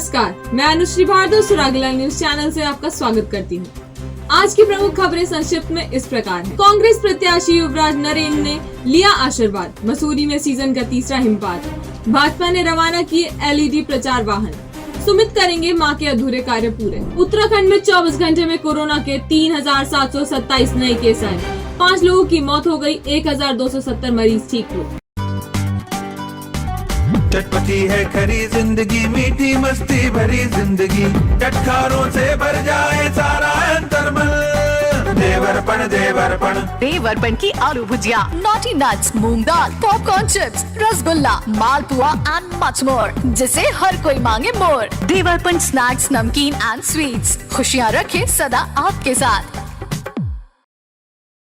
नमस्कार, मैं Anushree Bhardwaj सुरागला news channel से आपका स्वागत करती हूँ। आज की प्रमुख खबरें संक्षिप्त में इस प्रकार हैं। कांग्रेस प्रत्याशी युवराज नरेंद्र ने लिया आशीर्वाद, मसूरी में सीजन का तीसरा हिमपात। भाजपा ने रवाना किए LED प्रचार वाहन, सुमित करेंगे मां के अधूरे कार्य पूरे। उत्तराखंड में 24 घंटे में कोरोना के 3727 नए केस आए, 5 लोगों की मौत हो गई, 1270 मरीज ठीक हुए। चटपटी है खरी जिंदगी, मीठी मस्ती भरी जिंदगी, चटखारों से भर जाए सारा अंतर्मन। देवरपन देवरपन देवरपन की aloo bhujia, naughty nuts, moong dal, popcorn chips, rasgulla, malpua and much more, जिसे हर कोई मांगे more. Devarpan snacks, namkeen and sweets, खुशियाँ रखे सदा आपके साथ।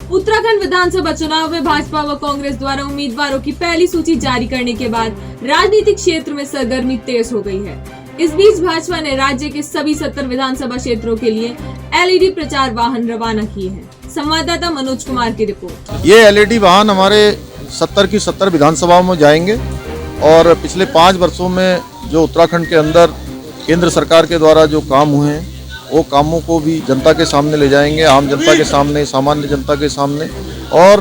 उत्तराखंड विधानसभा चुनाव में भाजपा व कांग्रेस द्वारा उम्मीदवारों की पहली सूची जारी करने के बाद राजनीतिक क्षेत्र में सरगर्मी तेज हो गई है। इस बीच भाजपा ने राज्य के सभी 70 विधानसभा क्षेत्रों के लिए LED प्रचार वाहन रवाना किए हैं। संवाददाता मनोज कुमार की रिपोर्ट। ये LED वाहन हमारे 70 की 70 विधानसभाओं में जाएंगे और पिछले 5 वर्षों में जो उत्तराखंड के अंदर केंद्र सरकार के द्वारा जो काम हुए हैं वो कामों को भी जनता के सामने ले जाएंगे, आम जनता के सामने, सामान्य जनता के सामने। और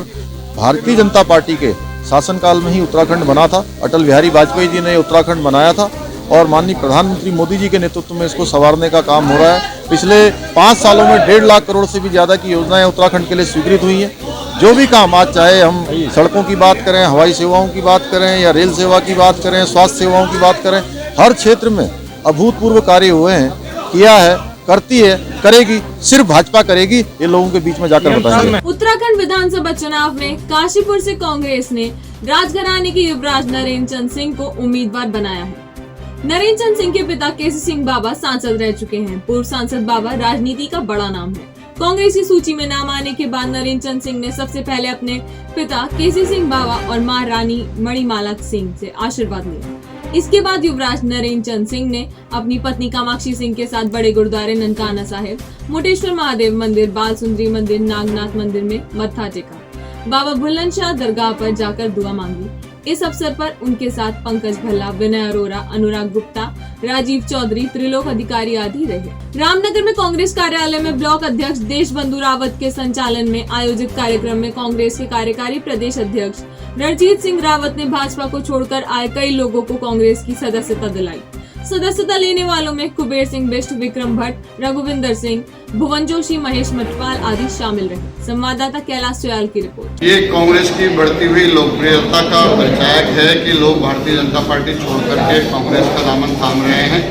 भारतीय जनता पार्टी के शासनकाल में ही उत्तराखंड बना था, अटल बिहारी वाजपेयी जी ने उत्तराखंड बनाया था और माननीय प्रधानमंत्री मोदी जी के नेतृत्व में इसको संवारने का काम हो रहा है। पिछले 5 सालों में 1.5 लाख करोड़ से भी ज़्यादा की योजनाएं उत्तराखंड के लिए स्वीकृत हुई हैं। जो भी काम आज, चाहे हम सड़कों की बात करें, हवाई सेवाओं की बात करें या रेल सेवा की बात करें, स्वास्थ्य सेवाओं की बात करें, हर क्षेत्र में अभूतपूर्व कार्य हुए हैं, किया है, करती है, करेगी, सिर्फ भाजपा करेगी, ये लोगों के बीच में जाकर बताएंगे। उत्तराखंड विधानसभा चुनाव में काशीपुर से कांग्रेस ने राजघराने के युवराज नरेंद्र चंद सिंह को उम्मीदवार बनाया है। नरेंद्र चंद सिंह के पिता केसी सिंह बाबा सांसद रह चुके हैं। पूर्व सांसद बाबा राजनीति का बड़ा नाम है। कांग्रेस की सूची में नाम आने के बाद नरेंद्र चंद सिंह ने सबसे पहले अपने पिता केसी सिंह बाबा और मां रानी मणिमाला सिंह से आशीर्वाद लिया। इसके बाद युवराज नरेंद्र चंद सिंह ने अपनी पत्नी कामाक्षी सिंह के साथ बड़े गुरुद्वारे ननकाना साहिब, मुटेश्वर महादेव मंदिर, बाल सुंदरी मंदिर, नागनाथ मंदिर में मत्था टेका। बाबा बुलंदशाह दरगाह पर जाकर दुआ मांगी। इस अवसर पर उनके साथ पंकज भल्ला, विनय अरोरा, अनुराग गुप्ता, राजीव चौधरी, त्रिलोक अधिकारी आदि रहे। रामनगर में कांग्रेस कार्यालय में ब्लॉक अध्यक्ष देशबंधु रावत के संचालन में आयोजित कार्यक्रम में कांग्रेस के कार्यकारी प्रदेश अध्यक्ष रणजीत सिंह रावत ने भाजपा को छोड़कर आए कई लोगों को कांग्रेस की सदस्यता दिलाई। सदस्यता लेने वालों में कुबेर सिंह बिष्ट, विक्रम भट्ट, रघुविंदर सिंह, भुवन जोशी, महेश मटवाल आदि शामिल रहे। संवाददाता कैलाश सोयाल की रिपोर्ट। ये कांग्रेस की बढ़ती हुई लोकप्रियता का परिचायक है कि लोग भारतीय जनता पार्टी छोड़ करके कांग्रेस का दामन थाम रहे हैं।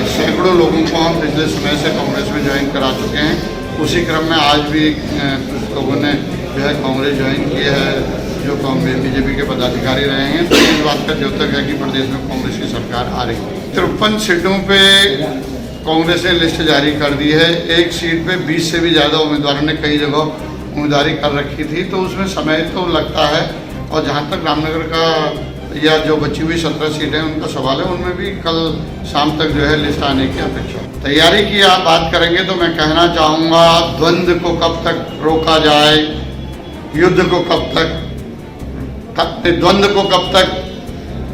सैकड़ों लोगों को हम पिछले समय से कांग्रेस में ज्वाइन करा चुके हैं। उसी क्रम में आज भी कुछ लोगों ने जो है कांग्रेस ज्वाइन की है, जो बीजेपी के पदाधिकारी रहे हैं। तो इस बात का द्योतक है कि प्रदेश में कांग्रेस की सरकार आ रही है। 53 सीटों पे कांग्रेस ने लिस्ट जारी कर दी है। एक सीट पे 20 से भी ज़्यादा उम्मीदवारों ने कई जगह उम्मीदवारी कर रखी थी, तो उसमें समय तो लगता है। और जहाँ तक रामनगर का या जो बची हुई 17 सीटें उनका सवाल है, उनमें भी कल शाम तक जो है लिस्ट आने की अपेक्षा। तैयारी की आप बात करेंगे तो मैं कहना चाहूँगा, द्वंद्व को कब तक रोका जाए, युद्ध को कब तक, द्वंद्व को कब तक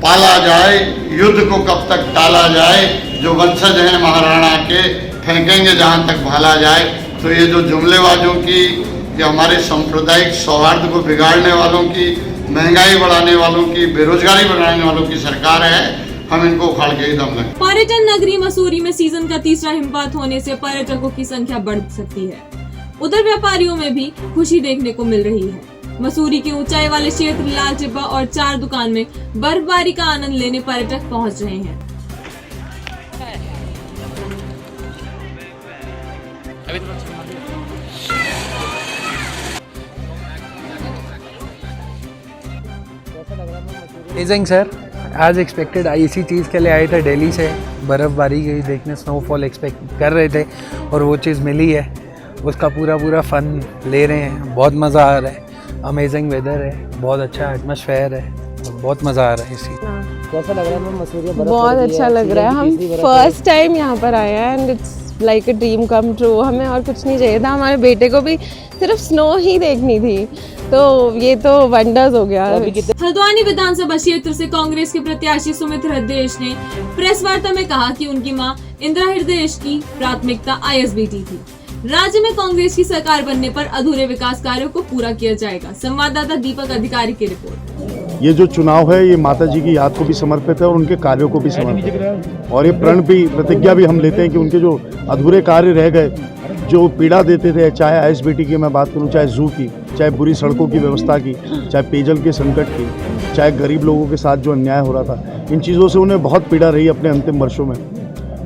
पाला जाए, युद्ध को कब तक टाला जाए। जो वंशज हैं महाराणा के, फेंकेंगे जहां तक भाला जाए। तो ये जो जुमलेबाजों की, ये हमारे सांप्रदायिक सौहार्द को बिगाड़ने वालों की, महंगाई बढ़ाने वालों की, बेरोजगारी बढ़ाने वालों की सरकार है, हम इनको उखाड़ के ही दम लगे। पर्यटन नगरी मसूरी में सीजन का तीसरा हिमपात होने से पर्यटकों की संख्या बढ़ सकती है। उधर व्यापारियों में भी खुशी देखने को मिल रही है। मसूरी के ऊंचाई वाले क्षेत्र लाल टिब्बा और 4 दुकान में बर्फबारी का आनंद लेने पर्यटक पहुंच रहे हैं। Amazing sir, as expected. इसी चीज़ के लिए आए थे दिल्ली से, बर्फ़बारी की देखने, स्नोफॉल एक्सपेक्ट कर रहे थे और वो चीज़ मिली है। उसका पूरा फन ले रहे हैं। बहुत मज़ा आ रहा है। अमेजिंग वेदर है, बहुत अच्छा एटमॉस्फेयर है, बहुत मज़ा आ रहा है इसी। कैसा लग रहा है मैम मसूरी? बहुत अच्छा लग रहा है। हम फर्स्ट टाइम यहाँ पर आए हैं and it's like a dream come true. हमें और कुछ नहीं चाहिए था, हमारे बेटे को भी सिर्फ स्नो ही देखनी थी, तो ये तो वंडर्स हो गया। हल्द्वानी विधानसभा क्षेत्र से कांग्रेस के प्रत्याशी सुमित हृदयेश ने प्रेस वार्ता में कहा कि उनकी मां इंदिरा हृदयेश की प्राथमिकता ISBT थी। राज्य में कांग्रेस की सरकार बनने पर अधूरे विकास कार्यों को पूरा किया जाएगा। संवाददाता दीपक अधिकारी की रिपोर्ट। ये जो चुनाव है ये माता जी की याद को भी समर्पित है और उनके कार्यों को भी समर्पित है, और ये प्रण भी प्रतिज्ञा भी हम लेते हैं कि उनके जो अधूरे कार्य रह गए, जो पीड़ा देते थे, चाहे ISBT की मैं बात करूं, चाहे जू की, चाहे बुरी सड़कों की व्यवस्था की, चाहे पेयजल के संकट की, चाहे गरीब लोगों के साथ जो अन्याय हो रहा था, इन चीज़ों से उन्हें बहुत पीड़ा रही अपने अंतिम वर्षों में।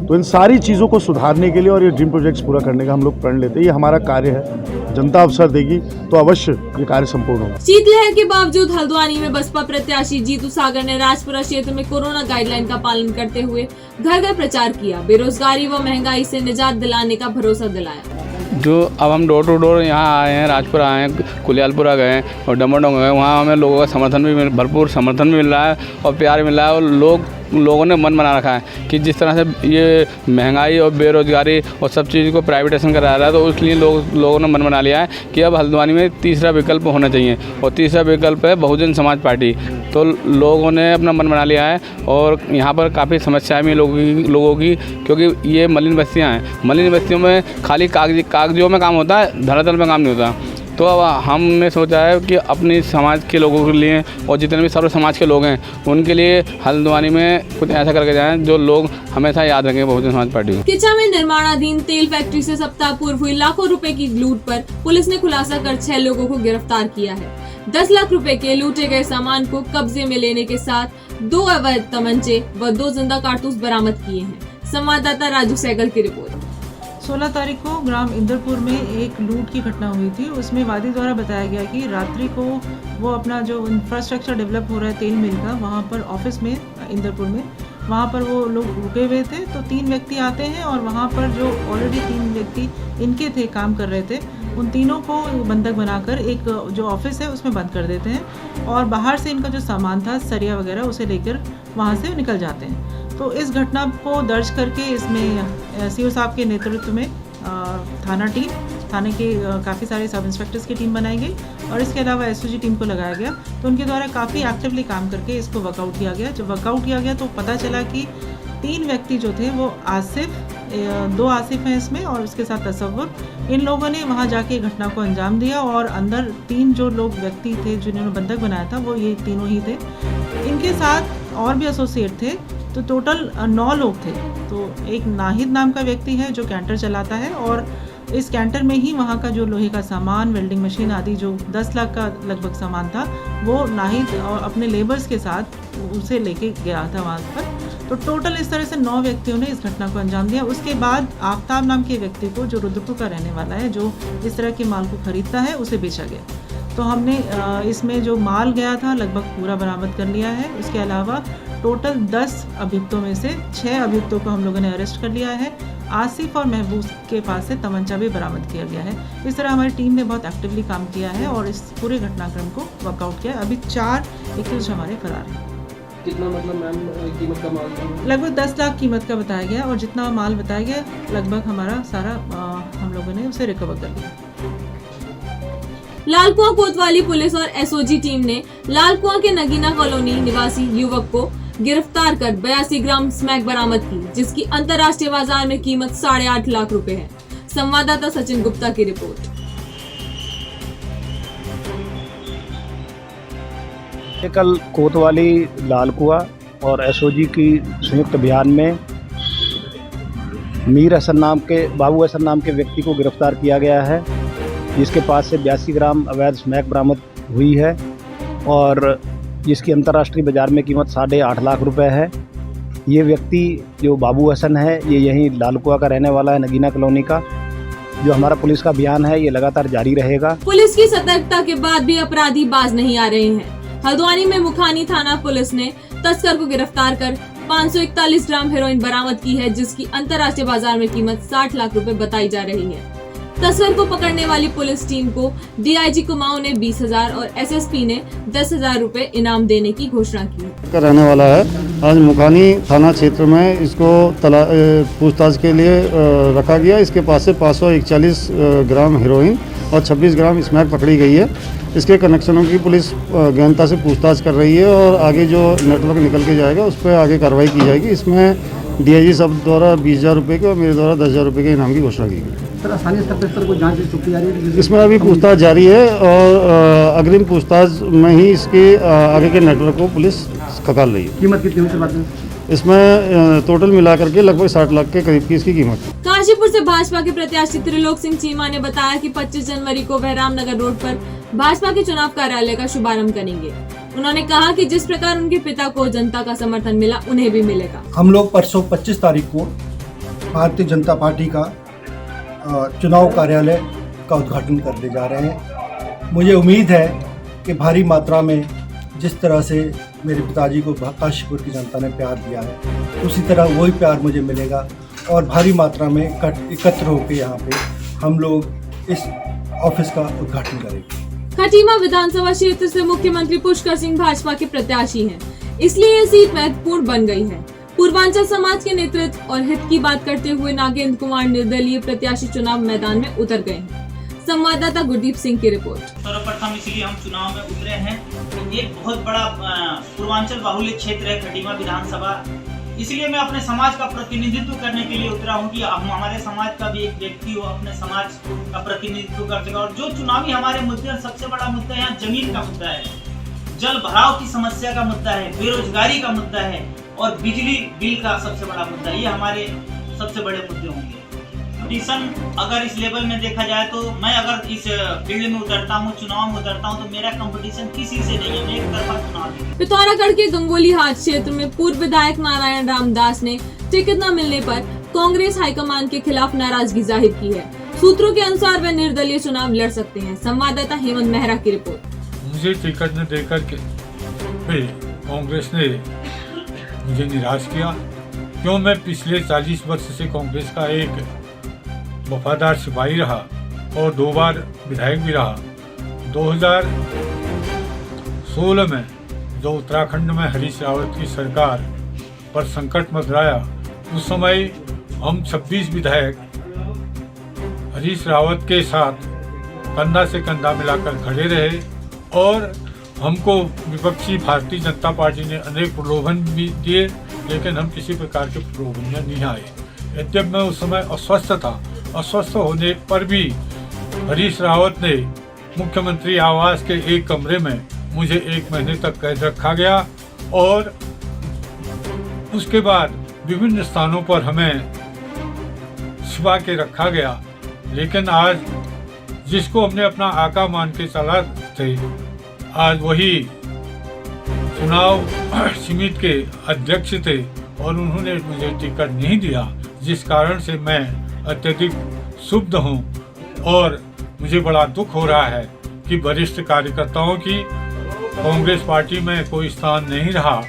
तो इन सारी चीज़ों को सुधारने के लिए और ये ड्रीम प्रोजेक्ट्स पूरा करने का हम लोग प्रण लेते हैं। ये हमारा कार्य है, जनता अवसर देगी तो अवश्य ये कार्य संपूर्ण होगा। शीतलहर के बावजूद हल्द्वानी में बसपा प्रत्याशी जीतू सागर ने राजपुरा क्षेत्र में कोरोना गाइडलाइन का पालन करते हुए घर घर प्रचार किया, बेरोजगारी व महंगाई से निजात दिलाने का भरोसा दिलाया। जो अब हम डोर टू डोर यहाँ आए हैं, राजपुरा आए हैं, कुलियालपुरा गए हैं और डमोडोंग गए, वहाँ हमें लोगों का समर्थन भी भरपूर समर्थन भी मिल रहा है और प्यार मिल रहा है, और लोगों ने मन बना रखा है कि जिस तरह से ये महंगाई और बेरोजगारी और सब चीज़ को प्राइवेटाइजेशन करा रहा है, तो इसलिए लोगों ने मन बना लिया है कि अब हल्द्वानी में तीसरा विकल्प होना चाहिए, और तीसरा विकल्प है बहुजन समाज पार्टी। तो लोगों ने अपना मन बना लिया है और यहाँ पर काफ़ी समस्याएं भी लोगों की, क्योंकि ये मलिन बस्तियाँ हैं। मलिन बस्तियों में खाली कागजों में काम होता है, धरातल में काम नहीं होता। तो अब हमने सोचा है कि अपने समाज के लोगों के लिए और जितने भी सर्व समाज के लोग हैं उनके लिए हल्द्वानी में कुछ ऐसा करके जाएं जो लोग हमेशा याद रखें बहुजन समाज पार्टी को। किचा में निर्माणाधीन तेल फैक्ट्री से सप्ताह पूर्व हुई लाखों रुपए की लूट पर पुलिस ने खुलासा कर 6 लोगों को गिरफ्तार किया है। 10 लाख रुपए के लूटे गए सामान को कब्जे में लेने के साथ 2 अवैध तमंचे व 2 जिंदा कारतूस बरामद किए हैं। संवाददाता राजू सहगल की रिपोर्ट। 16 तारीख को ग्राम इंदरपुर में एक लूट की घटना हुई थी। उसमें वादी द्वारा बताया गया कि रात्रि को वो अपना जो इंफ्रास्ट्रक्चर डेवलप हो रहा है तेल मिल का, वहाँ पर ऑफिस में इंदरपुर में वहाँ पर वो लोग रुके हुए थे। तो 3 व्यक्ति आते हैं और वहाँ पर जो ऑलरेडी 3 व्यक्ति इनके थे, काम कर रहे थे, उन तीनों को बंधक बनाकर एक जो ऑफिस है उसमें बंद कर देते हैं और बाहर से इनका जो सामान था, सरिया वगैरह, उसे लेकर वहाँ से निकल जाते हैं। तो इस घटना को दर्ज करके इसमें सीओ साहब के नेतृत्व में थाने के काफ़ी सारे सब इंस्पेक्टर्स की टीम बनाई गई और इसके अलावा SOG टीम को लगाया गया। तो उनके द्वारा काफ़ी एक्टिवली काम करके इसको वर्कआउट किया गया। जब वर्कआउट किया गया तो पता चला कि 3 व्यक्ति जो थे वो आसिफ 2 आसिफ हैं इसमें और उसके साथ तसव्वुर, इन लोगों ने वहाँ जाके घटना को अंजाम दिया और अंदर 3 जो लोग व्यक्ति थे जिन्होंने बंधक बनाया था वो ये तीनों ही थे। इनके साथ और भी एसोसिएट थे, तो टोटल 9 लोग थे। तो एक नाहिद नाम का व्यक्ति है जो कैंटर चलाता है और इस कैंटर में ही वहाँ का जो लोहे का सामान, वेल्डिंग मशीन आदि जो 10 लाख का लगभग सामान था वो नाहिद और अपने लेबर्स के साथ उसे लेके गया था वहाँ पर। तो टोटल इस तरह से 9 व्यक्तियों ने इस घटना को अंजाम दिया। उसके बाद आफ्ताब नाम के व्यक्ति को, जो रुद्रपुर का रहने वाला है, जो इस तरह के माल को खरीदता है, उसे बेचा गया। तो हमने इसमें जो माल गया था लगभग पूरा बरामद कर लिया है। उसके अलावा टोटल 10 अभियुक्तों में से 6 अभियुक्तों को हम लोगों ने अरेस्ट कर लिया है। आसिफ और महबूब के पास से तमंचा भी बरामद किया गया है। इस तरह हमारी टीम ने बहुत एक्टिवली काम किया है और इस पूरे घटनाक्रम को वर्कआउट किया है। अभी 4 एक्यूज हमारे फरार हैं। कितना मतलब मैम कीमत का माल था? लगभग 10 लाख कीमत का बताया गया और जितना माल बताया गया लगभग हमारा सारा हम लोगों ने उसे रिकवर कर लिया। लालकुआं कोतवाली पुलिस और SOG टीम ने लालकुआं के नगीना कॉलोनी निवासी युवक को गिरफ्तार कर 82 ग्राम स्मैक बरामद की, जिसकी अंतर्राष्ट्रीय बाजार में कीमत 8.5 लाख रुपए है। संवाददाता सचिन गुप्ता की रिपोर्ट। कल कोतवाली, लालकुआं और SOG की संयुक्त अभियान में बाबू हसन नाम के व्यक्ति को गिरफ्तार किया गया है, जिसके पास से 82 ग्राम अवैध स्मैक बरामद हुई है और जिसकी अंतर्राष्ट्रीय बाजार में कीमत 8.5 लाख रुपए है। ये व्यक्ति जो बाबू हसन है, ये यहीं लालकुआं का रहने वाला है, नगीना कॉलोनी का। जो हमारा पुलिस का अभियान है ये लगातार जारी रहेगा। पुलिस की सतर्कता के बाद भी अपराधी बाज नहीं आ रहे हैं। हल्द्वानी में मुखानी थाना पुलिस ने तस्कर को गिरफ्तार कर 541 ग्राम हेरोइन बरामद की है, जिसकी अंतर्राष्ट्रीय बाजार में कीमत 60 लाख रुपए बताई जा रही है। तस्कर को पकड़ने वाली पुलिस टीम को डीआईजी कुमाऊं ने 20,000 और एसएसपी ने 10,000 रुपए इनाम देने की घोषणा की। का रहने वाला है। आज मुकानी थाना क्षेत्र में इसको पूछताछ के लिए रखा गया। इसके पास से 541 ग्राम हेरोइन और 26 ग्राम स्मैक पकड़ी गई है। इसके कनेक्शनों की पुलिस गहनता से पूछताछ कर रही है और आगे जो नेटवर्क निकल के जाएगा उस पर आगे कार्रवाई की जाएगी। इसमें डीआईजी साहब द्वारा 20,000 रुपये के और मेरे द्वारा 10,000 रुपये के इनाम की घोषणा की गई। सर स्थानीय स्तर पर कोई जांच की जारी है? इसमें अभी पूछताछ जारी है और अग्रिम पूछताछ में ही इसके आगे के नेटवर्क को पुलिस खंगाल रही है। कीमत कितनी हुई बात है? इसमें टोटल मिलाकर के लगभग 60 लाख के करीब की इसकी कीमत है। काशीपुर से भाजपा के प्रत्याशी त्रिलोक सिंह चीमा ने बताया कि 25 जनवरी को वह रामनगर रोड पर भाजपा के चुनाव कार्यालय का शुभारंभ करेंगे। उन्होंने कहा कि जिस प्रकार उनके पिता को जनता का समर्थन मिला उन्हें भी मिलेगा। हम लोग परसों 25 तारीख को भारतीय जनता पार्टी का चुनाव कार्यालय का उद्घाटन करने जा रहे हैं। मुझे उम्मीद है कि भारी मात्रा में जिस तरह से मेरे पिताजी को काशीपुर की जनता ने प्यार दिया है उसी तरह वही प्यार मुझे मिलेगा और भारी मात्रा में एकत्र होकर यहाँ पे हम लोग इस ऑफिस का उद्घाटन करेंगे। खटीमा विधानसभा क्षेत्र से मुख्यमंत्री पुष्कर सिंह भाजपा के प्रत्याशी हैं, इसलिए ये सीट महत्वपूर्ण बन गई है। पूर्वांचल समाज के नेतृत्व और हित की बात करते हुए नागेंद्र कुमार निर्दलीय प्रत्याशी चुनाव मैदान में उतर गए हैं। संवाददाता गुरदीप सिंह की रिपोर्ट। सर्वप्रथम इसलिए हम चुनाव में उतरे हैं। एक बहुत बड़ा पूर्वांचल बाहुल्य क्षेत्र है खटीमा विधानसभा, इसलिए मैं अपने समाज का प्रतिनिधित्व करने के लिए उतरा हूं कि हमारे समाज का भी एक व्यक्ति हो अपने समाज का प्रतिनिधित्व कर सके। और जो चुनावी हमारे मुद्दे, सबसे बड़ा मुद्दा यहाँ जमीन का मुद्दा है, जल भराव की समस्या का मुद्दा है, बेरोजगारी का मुद्दा है और बिजली बिल का सबसे बड़ा मुद्दा, ये हमारे सबसे बड़े मुद्दे होंगे। कंपटीशन अगर इस लेवल में देखा जाए तो मैं अगर इस फील्ड में उतरता हूँ, चुनाव में उतरता हूँ, तो मेरा कंपटीशन किसी से नहीं है, मैं एक तरफा चुनाव। पिथौरागढ़ के गंगोली हाट क्षेत्र में पूर्व विधायक नारायण रामदास ने टिकट न मिलने पर कांग्रेस हाईकमान के खिलाफ नाराजगी जाहिर की है। सूत्रों के अनुसार वे निर्दलीय चुनाव लड़ सकते हैं। संवाददाता हेमंत मेहरा की रिपोर्ट। मुझे टिकट न देकर के कांग्रेस ने मुझे निराश किया। क्यों? मैं पिछले 40 वर्ष से कांग्रेस का एक वफादार सिपाही रहा और 2 बार विधायक भी रहा। 2016 में जो उत्तराखंड में हरीश रावत की सरकार पर संकट मंडराया, उस समय हम 26 विधायक हरीश रावत के साथ कंधा से कंधा मिलाकर खड़े रहे और हमको विपक्षी भारतीय जनता पार्टी ने अनेक प्रलोभन भी दिए, लेकिन हम किसी प्रकार के प्रलोभन में नहीं आए। यद्यपि मैं उस समय अस्वस्थ था, अस्वस्थ होने पर भी हरीश रावत ने मुख्यमंत्री आवास के एक कमरे में मुझे 1 महीने तक कैद रखा गया और उसके बाद विभिन्न स्थानों पर हमें छिपा के रखा गया। लेकिन आज जिसको हमने अपना आका मान के चला थे, आज वही चुनाव समिति के अध्यक्ष थे और उन्होंने मुझे टिकट नहीं दिया, जिस कारण से मैं अत्यधिक क्षुब्ध हूँ और मुझे बड़ा दुख हो रहा है कि वरिष्ठ कार्यकर्ताओं की कांग्रेस पार्टी में कोई स्थान नहीं रहा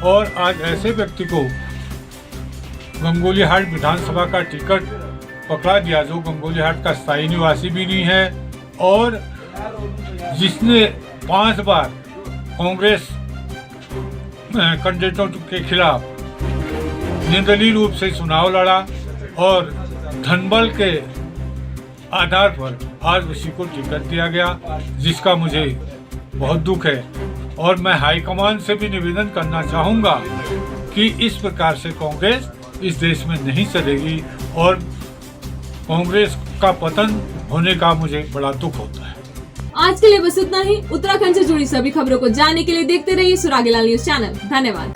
और आज ऐसे व्यक्ति को गंगोली हाट विधानसभा का टिकट पकड़ा दिया जो गंगोली हाट का स्थायी निवासी भी नहीं है और जिसने 5 बार कांग्रेस कैंडिडेटों के खिलाफ निर्दलीय रूप से चुनाव लड़ा और धनबल के आधार पर आज उसी को टिकट दिया गया, जिसका मुझे बहुत दुख है। और मैं हाईकमान से भी निवेदन करना चाहूँगा कि इस प्रकार से कांग्रेस इस देश में नहीं चलेगी और कांग्रेस का पतन होने का मुझे बड़ा दुख होता है। आज के लिए बस इतना ही। उत्तराखंड से जुड़ी सभी खबरों को जानने के लिए देखते रहिए सुरागीलाल न्यूज चैनल। धन्यवाद।